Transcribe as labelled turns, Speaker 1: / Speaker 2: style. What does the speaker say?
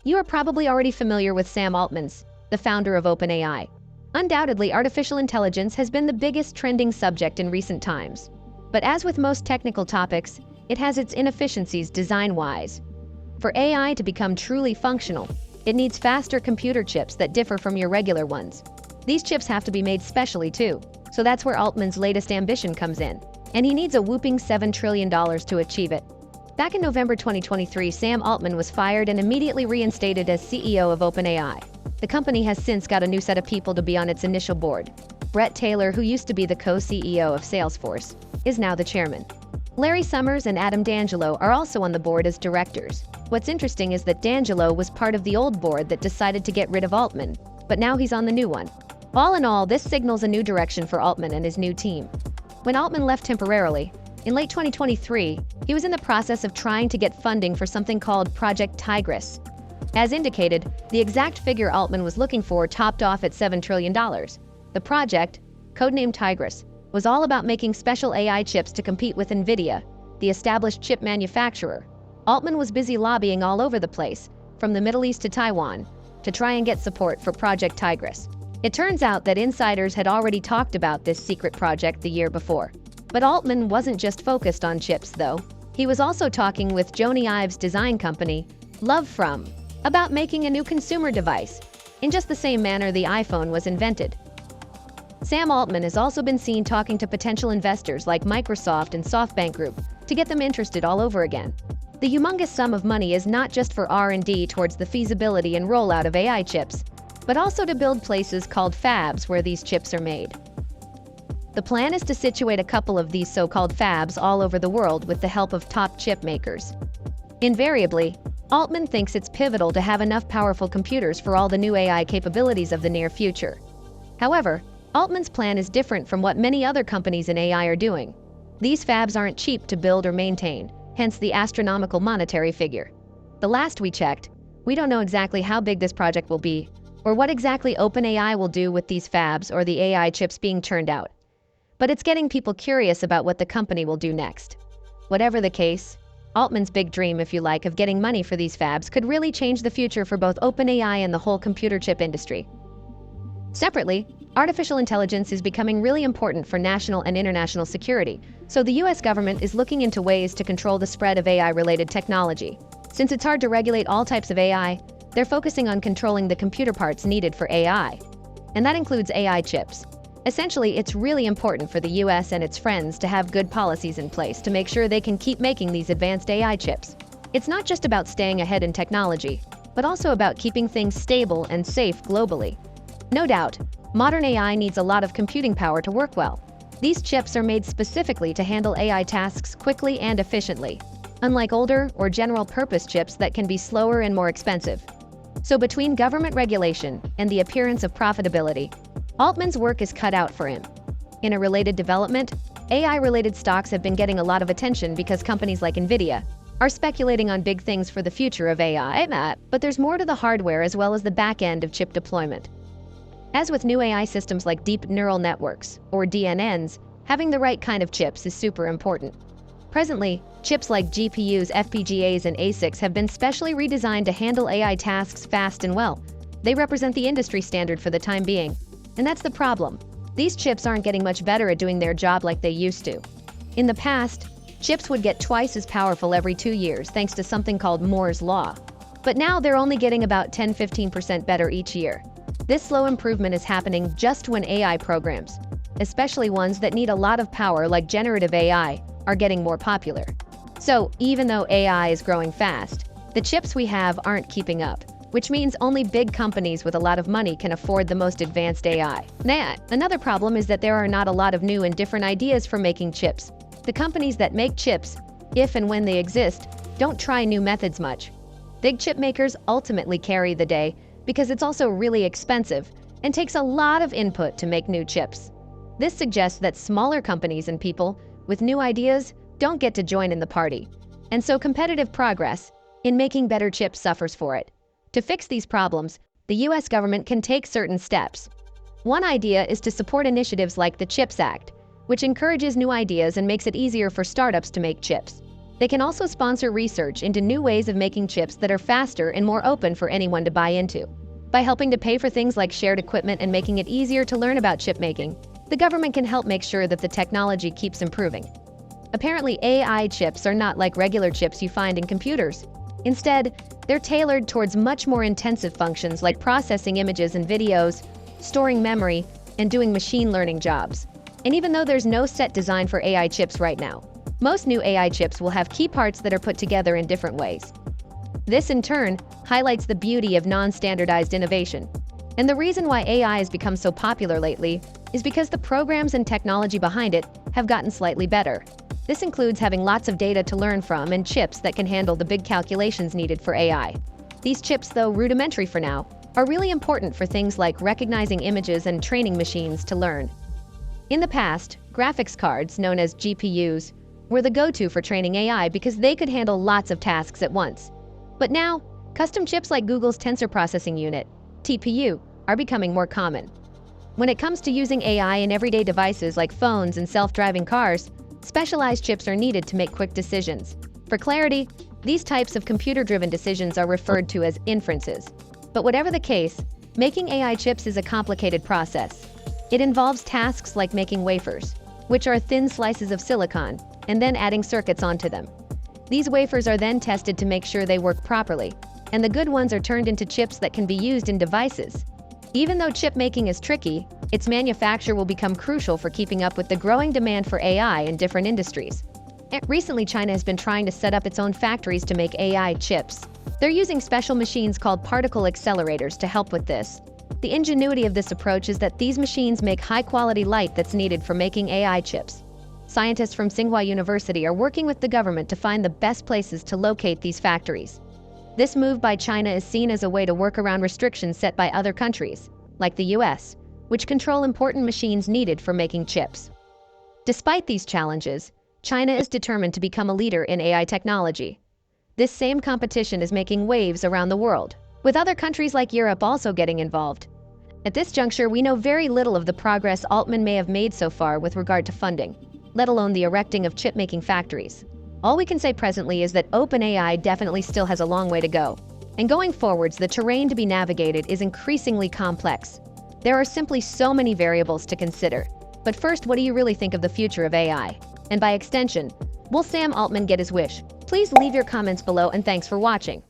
Speaker 1: You are probably already familiar with Sam Altman, the founder of OpenAI. Undoubtedly, artificial intelligence has been the biggest trending subject in recent times. But as with most technical topics, it has its inefficiencies design-wise. For AI to become truly functional, it needs faster computer chips that differ from your regular ones. These chips have to be made specially too, so that's where Altman's latest ambition comes in. And he needs a whopping $7 trillion to achieve it. Back in November 2023, Sam Altman was fired and immediately reinstated as CEO of OpenAI. The company has since got a new set of people to be on its initial board. Bret Taylor, who used to be the co-CEO of Salesforce, is now the chairman. Larry Summers and Adam D'Angelo are also on the board as directors. What's interesting is that D'Angelo was part of the old board that decided to get rid of Altman, but now he's on the new one. All in all, this signals a new direction for Altman and his new team. When Altman left temporarily, in late 2023, he was in the process of trying to get funding for something called Project Tigris. As indicated, the exact figure Altman was looking for topped off at $7 trillion. The project, codenamed Tigris, was all about making special AI chips to compete with Nvidia, the established chip manufacturer. Altman was busy lobbying all over the place, from the Middle East to Taiwan, to try and get support for Project Tigris. It turns out that insiders had already talked about this secret project the year before. But Altman wasn't just focused on chips, though. He was also talking with Jony Ive's design company, Lovefrom, about making a new consumer device, in just the same manner the iPhone was invented. Sam Altman has also been seen talking to potential investors like Microsoft and SoftBank Group to get them interested all over again. The humongous sum of money is not just for R&D towards the feasibility and rollout of AI chips, but also to build places called fabs where these chips are made. The plan is to situate a couple of these so-called fabs all over the world with the help of top chip makers. Invariably, Altman thinks it's pivotal to have enough powerful computers for all the new AI capabilities of the near future. However, Altman's plan is different from what many other companies in AI are doing. These fabs aren't cheap to build or maintain, hence the astronomical monetary figure. The last we checked, we don't know exactly how big this project will be, or what exactly OpenAI will do with these fabs or the AI chips being churned out. But it's getting people curious about what the company will do next. Whatever the case, Altman's big dream, if you like, of getting money for these fabs could really change the future for both OpenAI and the whole computer chip industry. Separately, artificial intelligence is becoming really important for national and international security, so the US government is looking into ways to control the spread of AI-related technology. Since it's hard to regulate all types of AI, they're focusing on controlling the computer parts needed for AI. And that includes AI chips. Essentially, it's really important for the US and its friends to have good policies in place to make sure they can keep making these advanced AI chips. It's not just about staying ahead in technology, but also about keeping things stable and safe globally. No doubt, modern AI needs a lot of computing power to work well. These chips are made specifically to handle AI tasks quickly and efficiently, unlike older or general-purpose chips that can be slower and more expensive. So between government regulation and the appearance of profitability, Altman's work is cut out for him. In a related development, AI-related stocks have been getting a lot of attention because companies like Nvidia are speculating on big things for the future of AI, but there's more to the hardware as well as the back end of chip deployment. As with new AI systems like deep neural networks, or DNNs, having the right kind of chips is super important. Presently, chips like GPUs, FPGAs, and ASICs have been specially redesigned to handle AI tasks fast and well. They represent the industry standard for the time being. And that's the problem. These chips aren't getting much better at doing their job like they used to. In the past, chips would get twice as powerful every 2 years thanks to something called Moore's Law. But now they're only getting about 10–15% better each year. This slow improvement is happening just when AI programs, especially ones that need a lot of power like generative AI, are getting more popular. So, even though AI is growing fast, the chips we have aren't keeping up, which means only big companies with a lot of money can afford the most advanced AI. Another problem is that there are not a lot of new and different ideas for making chips. The companies that make chips, if and when they exist, don't try new methods much. Big chip makers ultimately carry the day because it's also really expensive and takes a lot of input to make new chips. This suggests that smaller companies and people with new ideas don't get to join in the party, and so competitive progress in making better chips suffers for it. To fix these problems, the US government can take certain steps. One idea is to support initiatives like the CHIPS Act, which encourages new ideas and makes it easier for startups to make chips. They can also sponsor research into new ways of making chips that are faster and more open for anyone to buy into. By helping to pay for things like shared equipment and making it easier to learn about chip making, the government can help make sure that the technology keeps improving. Apparently, AI chips are not like regular chips you find in computers. Instead, they're tailored towards much more intensive functions like processing images and videos, storing memory, and doing machine learning jobs. And even though there's no set design for AI chips right now, most new AI chips will have key parts that are put together in different ways. This, in turn, highlights the beauty of non-standardized innovation. And the reason why AI has become so popular lately is because the programs and technology behind it have gotten slightly better. This includes having lots of data to learn from and chips that can handle the big calculations needed for AI. These chips, though rudimentary for now, are really important for things like recognizing images and training machines to learn. In the past, graphics cards, known as GPUs, were the go-to for training AI because they could handle lots of tasks at once. But now, custom chips like Google's Tensor Processing Unit, TPU, are becoming more common. When it comes to using AI in everyday devices like phones and self-driving cars, specialized chips are needed to make quick decisions. For clarity, these types of computer-driven decisions are referred to as inferences. But whatever the case, making AI chips is a complicated process. It involves tasks like making wafers, which are thin slices of silicon, and then adding circuits onto them. These wafers are then tested to make sure they work properly, and the good ones are turned into chips that can be used in devices. Even though chip making is tricky, its manufacture will become crucial for keeping up with the growing demand for AI in different industries. Recently, China has been trying to set up its own factories to make AI chips. They're using special machines called particle accelerators to help with this. The ingenuity of this approach is that these machines make high-quality light that's needed for making AI chips. Scientists from Tsinghua University are working with the government to find the best places to locate these factories. This move by China is seen as a way to work around restrictions set by other countries, like the US, which control important machines needed for making chips. Despite these challenges, China is determined to become a leader in AI technology. This same competition is making waves around the world, with other countries like Europe also getting involved. At this juncture, we know very little of the progress Altman may have made so far with regard to funding, let alone the erecting of chip-making factories. All we can say presently is that OpenAI definitely still has a long way to go. And going forwards, the terrain to be navigated is increasingly complex. There are simply so many variables to consider. But first, what do you really think of the future of AI? And by extension, will Sam Altman get his wish? Please leave your comments below, and thanks for watching.